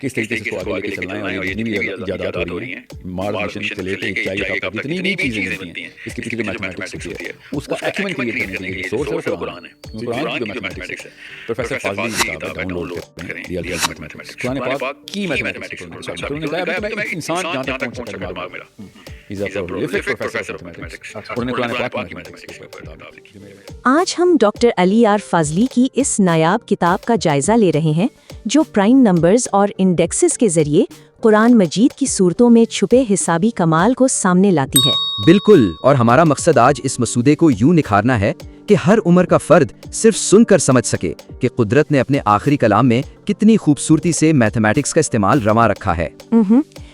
کس طریقے سے اس کو آگے لے کے چلنا ہے، اور یہ جتنی بھی ایجادات ہو رہی ہیں، مارس مشن سے لے کے ایک چائے کا جتنی نئی چیزیں ملتی ہیں، اس کے پیچھے جو میتھمیٹکس ہوتی ہے اس کا ایکومن کریٹ کرنے کے لیے سورس ہے قرآن ہے۔ قرآن کی جو میتھمیٹکس ہے، پروفیسر فاضلی کی کتاب ہے، ڈاؤن لوڈ کریں، ریئل میتھمیٹکس، قرآن پاک کی میتھمیٹکس کو انہوں نے کہا ابھی تو انسان جہاں تک پہنچ سکتا ہے دماغ میرا، از اے پرولیفک پروفیسر آف میتھمیٹکس، انہوں نے قرآن پاک کی میتھمیٹکس کے اوپر کتاب لکھی۔ آج ہم ڈاکٹر علی آر فاضلی کی اس نایاب کتاب کا جائزہ لے رہے ہیں جو پرائم نمبرز اور انڈیکسز کے ذریعے قرآن مجید کی صورتوں میں چھپے حسابی کمال کو سامنے لاتی ہے۔ بالکل، اور ہمارا مقصد آج اس مسودے کو یوں نکھارنا ہے کہ ہر عمر کا فرد صرف سن کر سمجھ سکے کہ قدرت نے اپنے آخری کلام میں کتنی خوبصورتی سے میتھمیٹکس کا استعمال روا رکھا ہے۔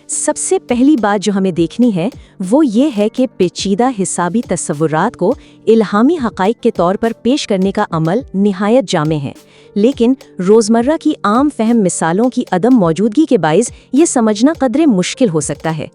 سب سے پہلی بات جو ہمیں دیکھنی ہے وہ یہ ہے کہ پیچیدہ حسابی تصورات کو الہامی حقائق کے طور پر پیش کرنے کا عمل نہایت جامع ہے، لیکن روزمرہ کی عام فہم مثالوں کی عدم موجودگی کے باعث یہ سمجھنا قدرے مشکل ہو سکتا ہے۔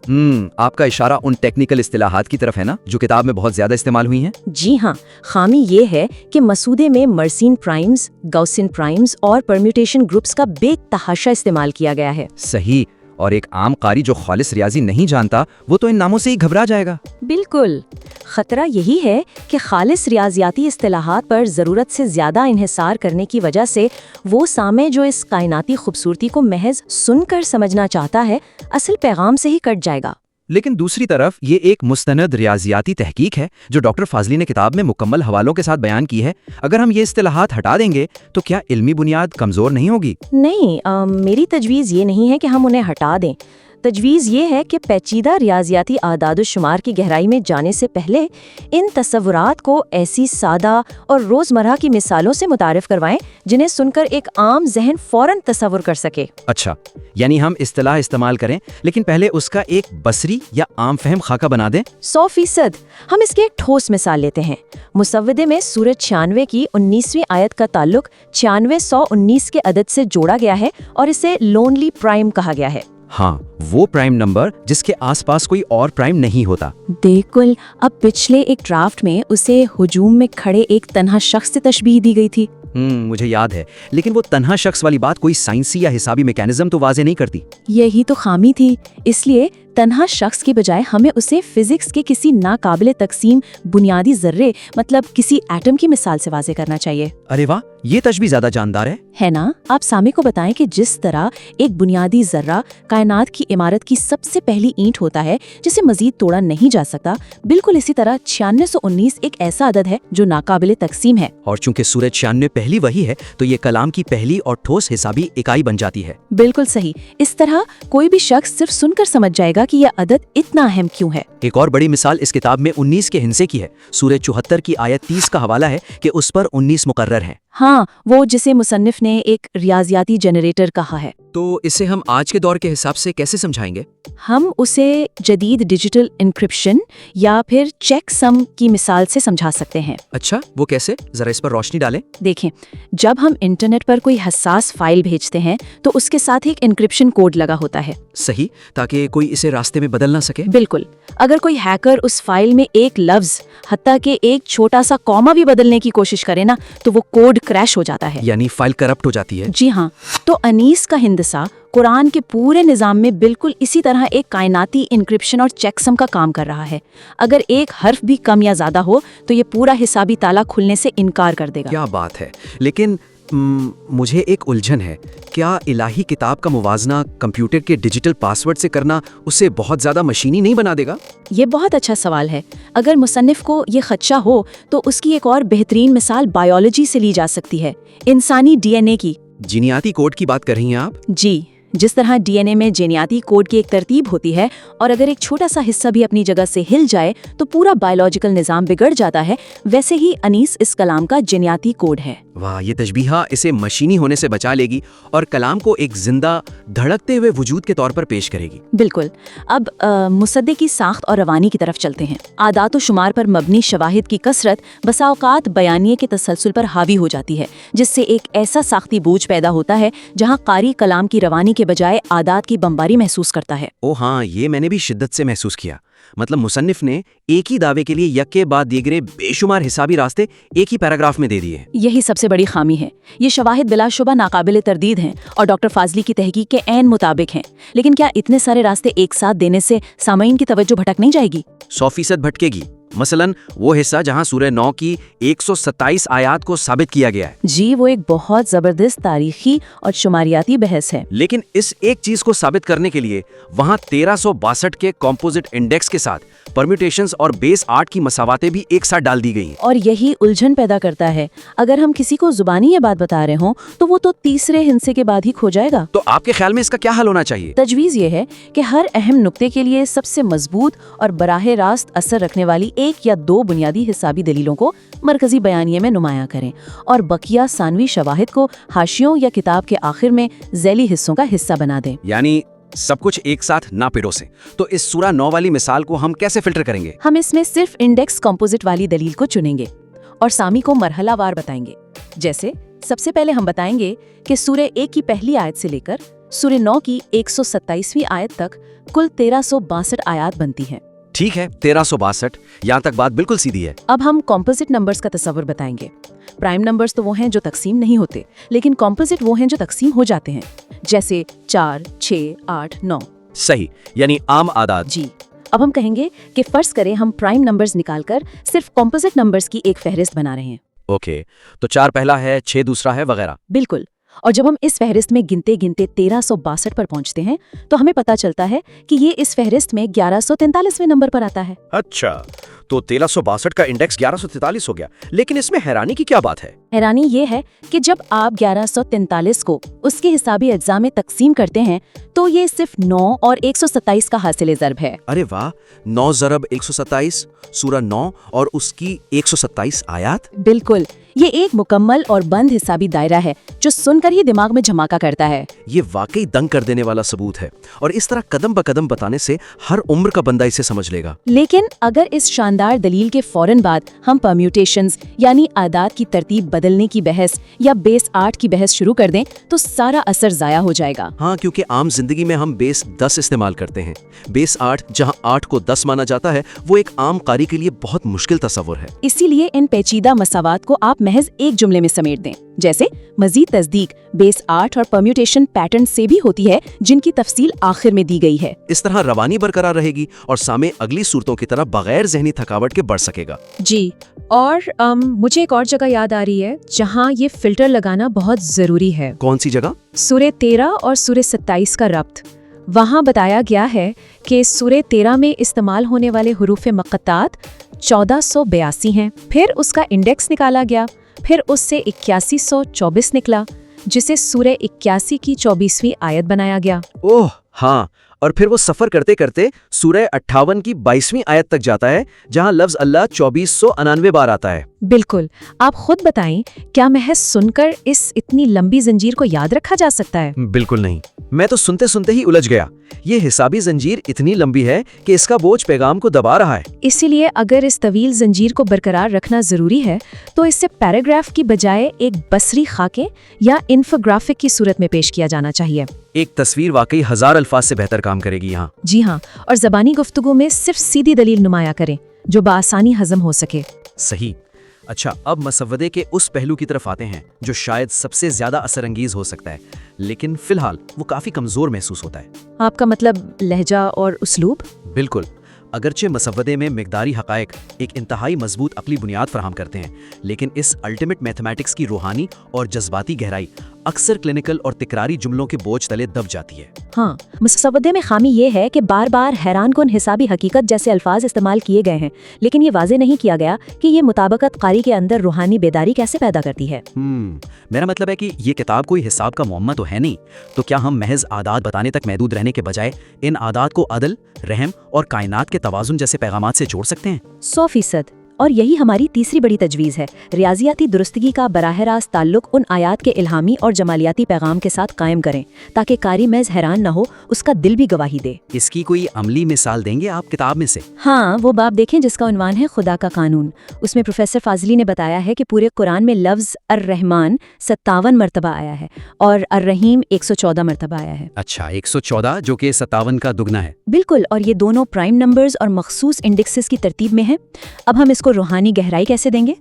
آپ کا اشارہ ان ٹیکنیکل اصطلاحات کی طرف ہے نا جو کتاب میں بہت زیادہ استعمال ہوئی ہیں؟ جی ہاں، خامی یہ ہے کہ مسودے میں مرسین پرائمز، گاؤسین پرائمز اور پرمیوٹیشن گروپس کا بے تحاشا استعمال کیا گیا ہے۔ صحیح، اور ایک عام قاری جو خالص ریاضی نہیں جانتا وہ تو ان ناموں سے ہی گھبرا جائے گا۔ بالکل، خطرہ یہی ہے کہ خالص ریاضیاتی اصطلاحات پر ضرورت سے زیادہ انحصار کرنے کی وجہ سے وہ سامع جو اس کائناتی خوبصورتی کو محض سن کر سمجھنا چاہتا ہے، اصل پیغام سے ہی کٹ جائے گا۔ لیکن دوسری طرف یہ ایک مستند ریاضیاتی تحقیق ہے جو ڈاکٹر فاضلی نے کتاب میں مکمل حوالوں کے ساتھ بیان کی ہے۔ اگر ہم یہ اصطلاحات ہٹا دیں گے تو کیا علمی بنیاد کمزور نہیں ہوگی؟ نہیں، میری تجویز یہ نہیں ہے کہ ہم انہیں ہٹا دیں۔ تجویز یہ ہے کہ پیچیدہ ریاضیاتی اعداد و شمار کی گہرائی میں جانے سے پہلے ان تصورات کو ایسی سادہ اور روزمرہ کی مثالوں سے متعارف کروائیں جنہیں سن کر ایک عام ذہن فوراً تصور کر سکے۔ اچھا، یعنی ہم اصطلاح استعمال کریں لیکن پہلے اس کا ایک بصری یا عام فہم خاکہ بنا دیں۔ 100%۔ ہم اس کی ایک ٹھوس مثال لیتے ہیں۔ مسودے میں سورہ 96 کی 19ویں آیت کا تعلق 9619 کے عدد سے جوڑا گیا ہے اور اسے لونلی پرائم کہا گیا ہے۔ ہاں، وہ پرائم نمبر جس کے آس پاس کوئی اور پرائم نہیں ہوتا۔ بالکل، اب پچھلے ایک ڈرافٹ میں اسے ہجوم میں کھڑے ایک تنہا شخص سے تشبیہ دی گئی تھی۔ مجھے یاد ہے، لیکن وہ تنہا شخص والی بات کوئی سائنسی یا حسابی میکینزم تو واضح نہیں کرتی۔ یہی تو خامی تھی، اس لیے تنہا شخص کی بجائے ہمیں اسے فزکس کے کسی ناقابل تقسیم بنیادی ذرے مطلب کسی ایٹم کی مثال سے واضح کرنا چاہیے۔ ارے واہ، یہ تشبیہ زیادہ جاندار ہے نا؟ آپ سامع کو بتائیں کہ جس طرح ایک بنیادی ذرہ کائنات کی عمارت کی سب سے پہلی اینٹ ہوتا ہے جسے مزید توڑا نہیں جا سکتا، بالکل اسی طرح 9619 ایک ایسا عدد ہے جو ناقابل تقسیم ہے۔ اور چونکہ سورہ 96 پہلی وحی ہے تو یہ کلام کی پہلی اور ٹھوس حسابی اکائی بن جاتی ہے۔ بالکل صحیح۔ اس طرح کوئی بھی شخص صرف سن کر سمجھ جائے گا کہ یہ عدد اتنا اہم کیوں ہے۔ ایک اور بڑی مثال اس کتاب میں 19 کے ہندسے کی ہے۔ سورہ 74 کی آیت 30 کا حوالہ ہے کہ اس پر 19 مقرر ہیں۔ ہاں، وہ جسے مصنف نے ایک ریاضیاتی جنریٹر کہا ہے۔ تو اسے ہم آج کے دور کے حساب سے کیسے سمجھائیں گے؟ ہم اسے جدید ڈیجیٹل انکرپشن یا پھر چیک سم کی مثال سے سمجھا سکتے ہیں۔ اچھا، وہ کیسے؟ ذرا اس پر روشنی ڈالیں۔ دیکھیں، جب ہم انٹرنیٹ پر کوئی حساس فائل بھیجتے ہیں تو اس کے ساتھ ایک انکرپشن کوڈ لگا ہوتا ہے۔ صحیح، تاکہ کوئی اسے راستے میں بدل نہ سکے۔ بالکل، اگر کوئی ہیکر اس فائل میں ایک لفظ حتیٰ کہ ایک چھوٹا سا کاما بھی بدلنے کی کوشش کرے نا تو وہ کوڈ کریش ہو جاتا ہے، یعنی فائل کرپٹ ہو جاتی ہے۔ جی ہاں، تو انیس کا ہندسہ قرآن کے پورے نظام میں بالکل اسی طرح ایک کائناتی انکرپشن اور چیک سم کا کام کر رہا ہے۔ اگر ایک حرف بھی کم یا زیادہ ہو تو یہ پورا حسابی تالا کھلنے سے انکار کر دے گا۔ کیا بات ہے، لیکن مجھے ایک الجھن ہے، کیا الہی کتاب کا موازنہ کمپیوٹر کے ڈیجیٹل پاسورڈ سے کرنا اسے بہت زیادہ مشینی نہیں بنا دے گا؟ یہ بہت اچھا سوال ہے۔ اگر مصنف کو یہ خدشہ ہو تو اس کی ایک اور بہترین مثال بایولوجی سے لی جا سکتی ہے، انسانی ڈی این اے کی۔ جینیاتی کوڈ کی بات کر رہی ہیں آپ؟ جی، جس طرح ڈی این اے میں جینیاتی کوڈ کی ایک ترتیب ہوتی ہے اور اگر ایک چھوٹا سا حصہ بھی اپنی جگہ سے ہل جائے تو پورا بایولوجیکل نظام بگڑ جاتا ہے، ویسے ہی انیس اس کلام کا جینیاتی کوڈ ہے۔ واہ، یہ تشبیہ اسے مشینی ہونے سے بچا لے گی اور کلام کو ایک زندہ دھڑکتے ہوئے وجود کے طور پر پیش کرے گی۔ بالکل۔ اب مصدق کی ساخت اور روانی کی طرف چلتے ہیں۔ اعداد و شمار پر مبنی شواہد کی کثرت بسا اوقات بیانیے کے تسلسل پر حاوی ہو جاتی ہے، جس سے ایک ایسا ساختی بوجھ پیدا ہوتا ہے جہاں قاری کلام کی روانی کے کے بجائے عادات کی بمباری محسوس کرتا ہے۔ او ہاں، یہ میں نے بھی شدت سے محسوس کیا۔ مطلب مصنف نے ایک ہی دعوے کے لیے یکے بعد دیگرے بے شمار حسابی راستے ایک ہی پیراگراف میں دے دیے۔ یہی سب سے بڑی خامی ہے۔ یہ شواہد بلا شبہ ناقابل تردید ہیں اور ڈاکٹر فاضلی کی تحقیق کے عین مطابق ہیں، لیکن کیا اتنے سارے راستے ایک ساتھ دینے سے سامعین کی توجہ بھٹک نہیں جائے گی؟ 100% بھٹکے گی۔ مثلاً وہ حصہ جہاں سورہ 9 کی 127 آیات کو ثابت کیا گیا ہے۔ جی، وہ ایک بہت زبردست تاریخی اور شماریاتی بحث ہے۔ لیکن اس ایک چیز کو ثابت کرنے کے لیے وہاں 1362 کے کمپوزٹ انڈیکس کے ساتھ پرمیوٹیشنز اور بیس 8 کی مساواتیں بھی ایک ساتھ ڈال دی گئی ہیں۔ اور یہی الجھن پیدا کرتا ہے۔ اگر ہم کسی کو زبانی یہ بات بتا رہے ہوں تو وہ تو تیسرے ہندسے کے بعد ہی کھو جائے گا۔ تو آپ کے خیال میں اس کا کیا حل ہونا چاہیے؟ تجویز یہ ہے کہ ہر اہم نقطے کے لیے سب سے مضبوط اور براہ راست اثر رکھنے والی ایک یا دو بنیادی حسابی دلیلوں کو مرکزی بیانیے میں نمایاں کریں اور بقیہ ثانوی شواہد کو حاشیوں یا کتاب کے آخر میں ذیلی حصوں کا حصہ بنا دیں۔ یعنی سب کچھ ایک ساتھ نہ پیروسیں۔ تو اس سورہ 9 والی مثال کو ہم کیسے فلٹر کریں گے؟ ہم اس میں صرف انڈیکس کمپوزٹ والی دلیل کو چنیں گے اور سامی کو مرحلہ وار بتائیں گے۔ جیسے سب سے پہلے ہم بتائیں گے کہ سورہ 1 کی پہلی آیت سے لے کر سورہ 9 کی 127ویں آیت تک کل 1362 آیات بنتی ہیں۔ ٹھیک ہے، 1362، یہاں تک بات بالکل سیدھی ہے۔ اب ہم کمپوزٹ نمبرز کا تصور بتائیں گے۔ پرائم نمبرز تو وہ ہیں جو تقسیم نہیں ہوتے، لیکن کمپوزٹ وہ ہیں جو تقسیم ہو جاتے ہیں، جیسے 4، 6، 8، 9۔ صحیح، یعنی عام اعداد۔ جی، اب ہم کہیں گے کہ فرض کریں ہم پرائم نمبرز نکال کر صرف کمپوزٹ نمبرز کی ایک فہرست بنا رہے ہیں۔ اوکے، تو 4 پہلا ہے، 6 دوسرا ہے، وغیرہ۔ بالکل، اور جب ہم اس فہرست میں گنتے گنتے 1362 پر پہنچتے ہیں تو ہمیں پتہ چلتا ہے کہ یہ اس فہرست میں 1143ویں نمبر پر آتا ہے۔ اچھا، تو 1362 کا انڈیکس 1143 ہو گیا، لیکن اس میں حیرانی کی کیا بات ہے؟ حیرانی یہ ہے کہ جب آپ 1143 کو اس کے حسابی اجزاء میں تقسیم کرتے ہیں تو یہ صرف 9 اور 127 کا حاصل ضرب ہے۔ ارے واہ، 9 ضرب 127، سورہ 9 اور اس کی 127 آیات۔ بالکل، یہ ایک مکمل اور بند حسابی دائرہ ہے جو سن کر ہی دماغ میں جھماکہ کرتا ہے۔ یہ واقعی دنگ کر دینے والا ثبوت ہے، اور اس طرح قدم بقدم بتانے سے ہر عمر کا بندہ اسے سمجھ لے گا۔ لیکن اگر اس شاندار دلیل کے فوراً بعد ہم پرمیوٹیشنز یعنی اعداد کی ترتیب بدلنے کی بحث یا بیس 8 کی بحث شروع کر دیں تو سارا اثر ضائع ہو جائے گا۔ ہاں، کیونکہ عام زندگی میں ہم بیس 10 استعمال کرتے ہیں۔ بیس 8 جہاں 8 کو 10 مانا جاتا ہے، وہ ایک عام قاری کے لیے بہت مشکل تصور ہے۔ اسی لیے ان پیچیدہ مساوات کو آپ محض ایک جملے میں سمیٹ دیں، جیسے مزید تصدیق بیس 8 اور پرمیوٹیشن پیٹرن سے بھی ہوتی ہے جن کی تفصیل آخر میں دی گئی ہے۔ اس طرح روانی برقرار رہے گی اور سامع اگلی صورتوں کی طرح بغیر ذہنی تھکاوٹ کے بڑھ سکے گا۔ جی، اور مجھے ایک اور جگہ یاد آ رہی ہے جہاں یہ فلٹر لگانا بہت ضروری ہے۔ کون سی جگہ؟ سورہ 13 اور سورہ 27 کا ربط۔ وہاں بتایا گیا ہے کہ سورہ 13 میں استعمال ہونے والے حروف مقطعات 1482 ہیں، پھر اس کا انڈیکس نکالا گیا، پھر اس سے 8124 نکلا، جسے سورہ 81 کی 24ویں آیت بنایا گیا۔ اوہ ہاں، اور پھر وہ سفر کرتے کرتے سورہ 58 کی 22ویں آیت تک جاتا ہے جہاں لفظ اللہ 2499 بار آتا ہے۔ بالکل، آپ خود بتائیں، کیا محض سن کر اس اتنی لمبی زنجیر کو یاد رکھا جا سکتا ہے؟ بالکل نہیں، میں تو سنتے سنتے ہی الجھ گیا۔ یہ حسابی زنجیر اتنی لمبی ہے کہ اس کا بوجھ پیغام کو دبا رہا ہے۔ اسی لیے اگر اس طویل زنجیر کو برقرار رکھنا ضروری ہے تو اسے پیراگراف کی بجائے ایک بصری خاکے یا انفوگرافک کی صورت میں پیش کیا جانا چاہیے۔ ایک تصویر واقعی 1000 الفاظ سے بہتر کام کرے گی یہاں۔ جی ہاں، اور زبانی گفتگو میں صرف سیدھی دلیل نمایاں کریں جو بآسانی ہضم ہو سکے۔ صحیح۔ اچھا، اب مسودے کے اس پہلو کی طرف آتے ہیں جو شاید سب سے زیادہ اثر انگیز ہو سکتا ہے، لیکن فی الحال وہ کافی کمزور محسوس ہوتا ہے۔ آپ کا مطلب لہجہ اور اسلوب؟ بالکل، اگرچہ مسودے میں مقداری حقائق ایک انتہائی مضبوط عقلی بنیاد فراہم کرتے ہیں، لیکن اس الٹیمیٹ میتھمیٹکس کی روحانی اور جذباتی گہرائی اکثر کلینکل اور تکراری جملوں کے بوجھ تلے دب جاتی ہے۔ ہاں، مسودے میں خامی یہ ہے کہ بار بار حیران کن حسابی حقیقت جیسے الفاظ استعمال کیے گئے ہیں، لیکن یہ واضح نہیں کیا گیا کہ یہ مطابقت قاری کے اندر روحانی بیداری کیسے پیدا کرتی ہے۔ میرا مطلب ہے کہ یہ کتاب کوئی حساب کا معمہ تو ہے نہیں، تو کیا ہم محض اعداد بتانے تک محدود رہنے کے بجائے ان اعداد کو عدل، رحم اور کائنات کے توازن جیسے پیغامات سے جوڑ سکتے ہیں؟ 100%، اور یہی ہماری تیسری بڑی تجویز ہے، ریاضیاتی درستگی کا براہ راست تعلق ان آیات کے الہامی اور جمالیاتی پیغام کے ساتھ قائم کریں تاکہ قاری محض حیران نہ ہو، اس کا دل بھی گواہی دے۔ اس کی کوئی عملی مثال دیں گے آپ کتاب میں سے؟ ہاں، وہ باب دیکھیں جس کا عنوان ہے خدا کا قانون۔ اس میں پروفیسر فاضلی نے بتایا ہے کہ پورے قرآن میں لفظ الرحمن 57 مرتبہ آیا ہے اور الرحیم 114 مرتبہ آیا ہے۔ اچھا، 114 جو کہ 57 کا دگنا ہے۔ بالکل، اور یہ دونوں پرائم نمبرز اور مخصوص انڈیکسز کی ترتیب میں ہیں۔ اب ہم اس کو روحانی گہرائی کیسے دیں گے؟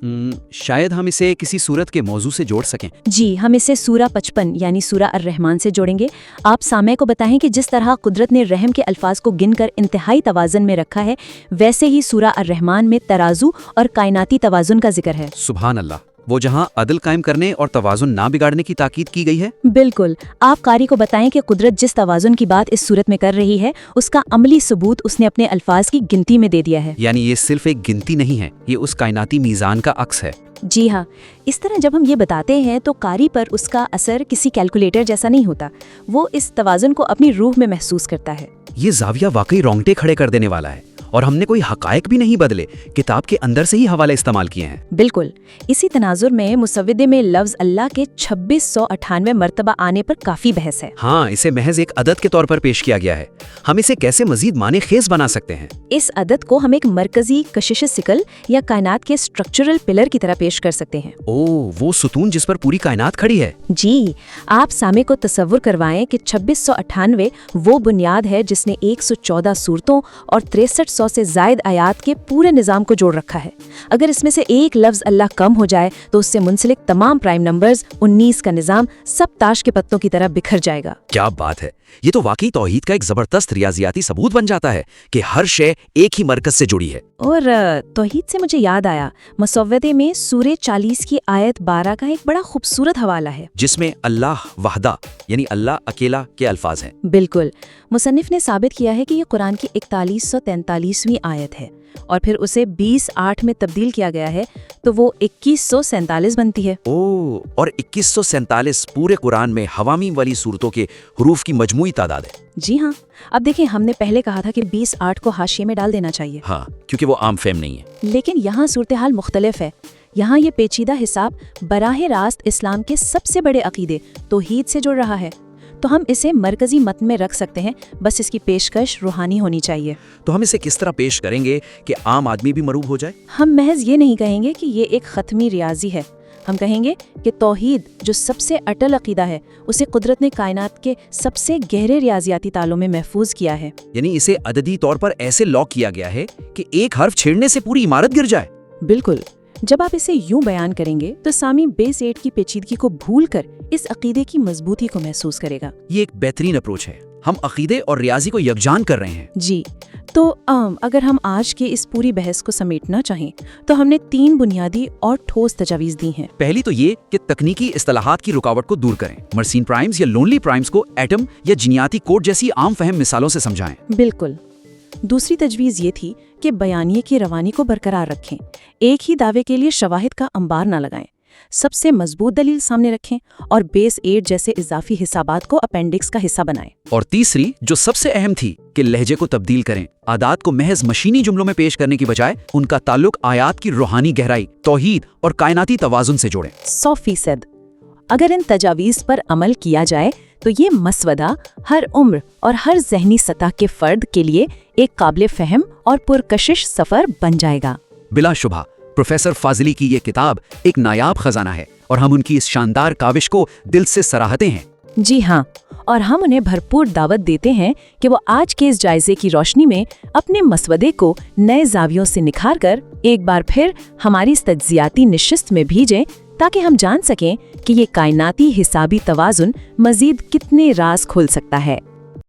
شاید ہم اسے کسی صورت کے موضوع سے جوڑ سکیں۔ جی، ہم اسے سورہ 55 یعنی سورہ الرحمن سے جوڑیں گے۔ آپ سامع کو بتائیں کہ جس طرح قدرت نے رحم کے الفاظ کو گن کر انتہائی توازن میں رکھا ہے، ویسے ہی سورہ الرحمن میں ترازو اور کائناتی توازن کا ذکر ہے۔ سبحان اللہ، وہ جہاں عدل قائم کرنے اور توازن نہ بگاڑنے کی تاکید کی گئی ہے۔ بالکل، آپ قاری کو بتائیں کہ قدرت جس توازن کی بات اس صورت میں کر رہی ہے، اس کا عملی ثبوت اس نے اپنے الفاظ کی گنتی میں دے دیا ہے۔ یعنی یہ صرف ایک گنتی نہیں ہے، یہ اس کائناتی میزان کا عکس ہے۔ جی ہاں، اس طرح جب ہم یہ بتاتے ہیں تو قاری پر اس کا اثر کسی کیلکولیٹر جیسا نہیں ہوتا، وہ اس توازن کو اپنی روح میں محسوس کرتا ہے۔ یہ زاویہ واقعی رونگٹے کھڑے کر دینے والا ہے، اور ہم نے کوئی حقائق بھی نہیں بدلے، کتاب کے اندر سے ہی حوالے استعمال کیے ہیں۔ بالکل، اسی تناظر میں مسودے میں لفظ اللہ کے 2698 مرتبہ آنے پر کافی بحث ہے۔ ہاں، اسے محض ایک عدد کے طور پر پیش کیا گیا ہے۔ ہم اسے کیسے مزید معنی خیز بنا سکتے ہیں؟ اس عدد کو ہم ایک مرکزی کشش ثقل یا کائنات کے سٹرکچرل پلر کی طرح پیش کر سکتے ہیں۔ وہ ستون جس پر پوری کائنات کھڑی ہے۔ جی، آپ سامع کو تصور کروائیں کہ 2698 وہ بنیاد ہے جس نے 114 صورتوں اور 6300 سے زائد آیات کے پورے نظام کو جوڑ رکھا ہے۔ اگر اس میں سے ایک لفظ اللہ کم ہو جائے تو اس سے منسلک تمام پرائم نمبرز 19 کا نظام سب تاش کے پتوں کی طرح بکھر جائے گا۔ کیا بات ہے! یہ تو واقعی توحید کا ایک زبردست ریاضیاتی ثبوت بن جاتا ہے کہ ہر شے ایک ہی مرکز سے جڑی ہے۔ اور توحید سے مجھے یاد آیا، مسودے میں سورہ 40 کی آیت 12 کا ایک بڑا خوبصورت حوالہ ہے جس میں اللہ وحدہ یعنی اللہ اکیلا کے الفاظ ہیں۔ بالکل، مصنف نے ثابت کیا ہے کہ یہ قرآن کی 4143ویں آیت ہے اور پھر اسے 20:8 میں تبدیل کیا گیا ہے تو وہ 2147 بنتی ہے۔ اور 2147 پورے قرآن میں حوامی والی صورتوں کے حروف کی مجموعی تعداد ہے۔ جی ہاں، اب دیکھیں، ہم نے پہلے کہا تھا کہ 20:8 کو حاشیے میں ڈال دینا چاہیے۔ ہاں، کیونکہ وہ عام فہم نہیں ہے۔ لیکن یہاں صورتحال مختلف ہے۔ یہاں یہ پیچیدہ حساب براہ راست اسلام کے سب سے بڑے عقیدے توحید سے جڑ رہا ہے، تو ہم اسے مرکزی متن میں رکھ سکتے ہیں، بس اس کی پیشکش روحانی ہونی چاہیے۔ تو ہم اسے کس طرح پیش کریں گے کہ عام آدمی بھی مروب ہو جائے؟ ہم محض یہ نہیں کہیں گے کہ یہ ایک ختمی ریاضی ہے، ہم کہیں گے کہ توحید جو سب سے اٹل عقیدہ ہے، اسے قدرت نے کائنات کے سب سے گہرے ریاضیاتی تالوں میں محفوظ کیا ہے۔ یعنی اسے عددی طور پر ایسے لاک کیا گیا ہے کہ ایک حرف چھیڑنے سے پوری عمارت گر جائے۔ بالکل، جب آپ اسے یوں بیان کریں گے تو سامع بیس 8 کی پیچیدگی کو بھول کر اس عقیدے کی مضبوطی کو محسوس کرے گا۔ یہ ایک بہترین اپروچ ہے، ہم عقیدے اور ریاضی کو یکجان کر رہے ہیں۔ جی، تو اگر ہم آج کے اس پوری بحث کو سمیٹنا چاہیں تو ہم نے 3 بنیادی اور ٹھوس تجاویز دی ہیں۔ پہلی تو یہ کہ تکنیکی اصطلاحات کی رکاوٹ کو دور کریں، مرسین پرائمز یا لونلی پرائمز کو ایٹم یا جینیاتی کوڈ جیسی عام فہم مثالوں سے سمجھائیں۔ بالکل۔ دوسری تجویز یہ تھی کہ بیانیے کی روانی کو برقرار رکھیں، ایک ہی دعوے کے لیے شواہد کا انبار نہ لگائیں، سب سے مضبوط دلیل سامنے رکھیں اور بیس 8 جیسے اضافی حسابات کو اپینڈکس کا حصہ بنائیں۔ اور تیسری جو سب سے اہم تھی کہ لہجے کو تبدیل کریں، عادات کو محض مشینی جملوں میں پیش کرنے کی بجائے ان کا تعلق آیات کی روحانی گہرائی، توحید اور کائناتی توازن سے جوڑیں۔ 100%۔ اگر ان تجاویز پر عمل کیا جائے تو یہ مسودہ ہر عمر اور ہر ذہنی سطح کے فرد کے لیے ایک قابل فہم اور پرکشش سفر بن جائے گا۔ بلا شبہ پروفیسر فاضلی کی یہ کتاب ایک نایاب خزانہ ہے اور ہم ان کی اس شاندار کاوش کو دل سے سراہتے ہیں۔ جی ہاں، اور ہم انہیں بھرپور دعوت دیتے ہیں کہ وہ آج کے اس جائزے کی روشنی میں اپنے مسودے کو نئے زاویوں سے نکھار کر ایک بار پھر ہماری اس تجزیاتی نشست میں بھیجیں تاکہ ہم جان سکیں کہ یہ کائناتی حسابی توازن مزید کتنے راز کھول سکتا ہے۔